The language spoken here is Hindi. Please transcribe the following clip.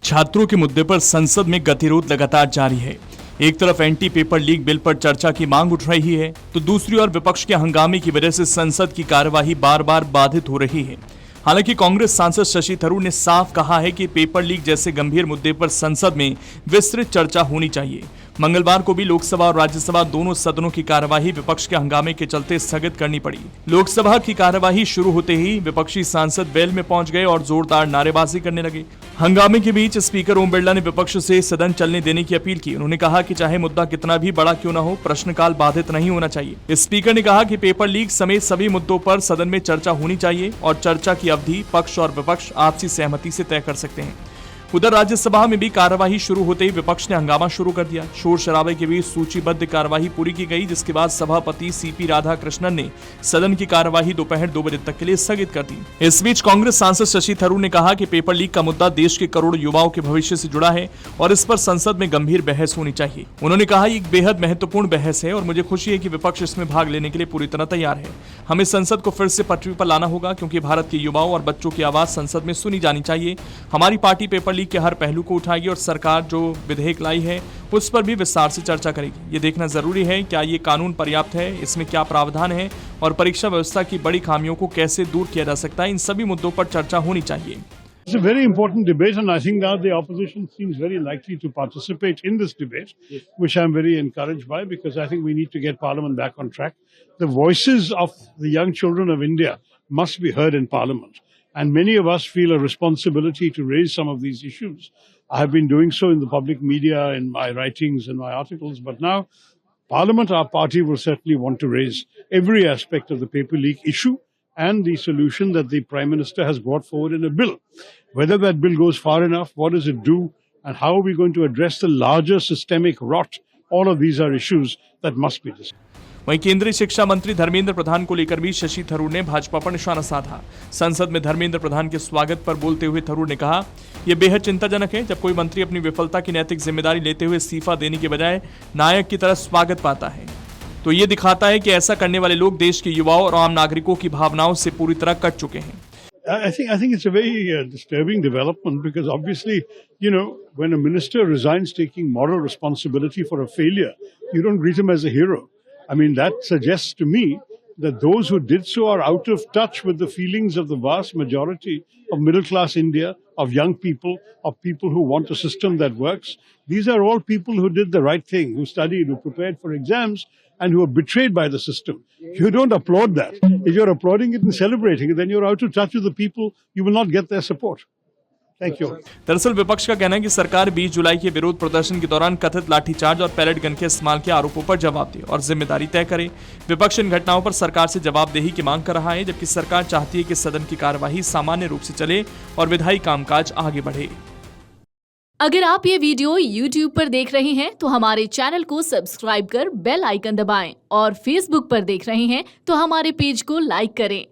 छात्रों के मुद्दे पर संसद में गतिरोध लगातार जारी है। एक तरफ एंटी पेपर लीक बिल पर चर्चा की मांग उठ रही है, तो दूसरी ओर विपक्ष के हंगामे की वजह से संसद की कार्यवाही बार बार बाधित हो रही है। हालांकि कांग्रेस सांसद शशि थरूर ने साफ कहा है कि पेपर लीक जैसे गंभीर मुद्दे पर संसद में विस्तृत चर्चा होनी चाहिए। मंगलवार को भी लोकसभा और राज्यसभा दोनों सदनों की कार्यवाही विपक्ष के हंगामे के चलते स्थगित करनी पड़ी। लोकसभा की कार्यवाही शुरू होते ही विपक्षी सांसद वेल में पहुंच गए और जोरदार नारेबाजी करने लगे। हंगामे के बीच स्पीकर ओम बिरला ने विपक्ष से सदन चलने देने की अपील की। उन्होंने कहा कि चाहे मुद्दा कितना भी बड़ा क्यों न हो, प्रश्नकाल बाधित नहीं होना चाहिए। स्पीकर ने कहा कि पेपर लीक समेत सभी मुद्दों पर सदन में चर्चा होनी चाहिए और चर्चा की अवधि पक्ष और विपक्ष आपसी सहमति से तय कर सकते हैं। उधर राज्यसभा में भी कार्यवाही शुरू होते ही विपक्ष ने हंगामा शुरू कर दिया। शोर शराबे के बीच सूचीबद्ध कार्यवाही पूरी की गई, जिसके बाद सभापति सीपी राधाकृष्णन ने सदन की कार्यवाही दोपहर 2 बजे तक के लिए स्थगित कर दी। इस बीच कांग्रेस सांसद शशि थरूर ने कहा कि पेपर लीक का मुद्दा देश के करोड़ों युवाओं के भविष्य से जुड़ा है और इस पर संसद में गंभीर बहस होनी चाहिए। उन्होंने कहा एक बेहद महत्वपूर्ण बहस है और मुझे खुशी है कि विपक्ष इसमें भाग लेने के लिए पूरी तरह तैयार है। हमें संसद को फिर से पटरी पर लाना होगा, क्योंकि भारत के युवाओं और बच्चों की आवाज संसद में सुनी जानी चाहिए। हमारी पार्टी पेपर लीक के हर पहलू को उठाएगी और सरकार जो विधेयक लाई है उस पर भी विस्तार से चर्चा करेगी। ये देखना जरूरी है क्या ये कानून पर्याप्त है, इसमें क्या प्रावधान है और परीक्षा व्यवस्था की बड़ी खामियों को कैसे दूर किया जा सकता है। इन सभी मुद्दों पर चर्चा होनी चाहिए। It's a very important debate, and I think now the opposition seems very likely to participate in this debate, which I'm very encouraged by, because I think we need to get Parliament back on track. The voices of the young children of India must be heard in Parliament, and many of us feel a responsibility to raise some of these issues. I have been doing so in the public media, in my writings, in my articles, but now Parliament, our party, will certainly want to raise every aspect of the paper leak issue and the solution that the Prime Minister has brought forward in a bill. Whether that bill goes far enough, what does it do, and how are we going to address the larger systemic rot? All of these are issues that must be discussed. वहीं केंद्रीय शिक्षा मंत्री धर्मेंद्र प्रधान को लेकर भी शशि थरूर ने भाजपा पर निशाना साधा। संसद में धर्मेंद्र प्रधान के स्वागत पर बोलते हुए थरूर ने कहा, यह बेहद चिंताजनक है जब कोई मंत्री अपनी विफलता की नैतिक जिम्मेदारी लेते हुए इस्तीफा देने के बजाय नायक की तरह स्वागत पाता है। तो ये दिखाता है कि ऐसा करने वाले लोग देश के युवाओं और आम नागरिकों की भावनाओं से पूरी तरह कट चुके हैं। I think it's a very disturbing development, because obviously, when a minister resigns taking moral responsibility for a failure, you don't greet him as a hero. I mean, that suggests to me that those who did so are out of touch with the feelings of the vast majority of middle-class India, of young people, of people who want a system that works. These are all people who did the right thing, who studied, who prepared for exams, and who are betrayed by the system. You don't applaud that. If you're applauding it and celebrating it, then you're out of touch with the people. You will not get their support. Thank you. दरअसल विपक्ष का कहना है कि सरकार 20 जुलाई के विरोध प्रदर्शन के दौरान कथित लाठीचार्ज और पैलेट गन के इस्तेमाल के आरोपों पर जवाब दे और जिम्मेदारी तय करे। विपक्ष इन घटनाओं पर सरकार से जवाबदेही की मांग कर रहा है, जबकि सरकार चाहती है कि सदन की कार्यवाही सामान्य रूप से चले और विधायी कामकाज आगे बढ़े। अगर आप ये वीडियो YouTube पर देख रहे हैं तो हमारे चैनल को सब्सक्राइब कर बेल आइकन दबाएं और Facebook पर देख रहे हैं तो हमारे पेज को लाइक करें।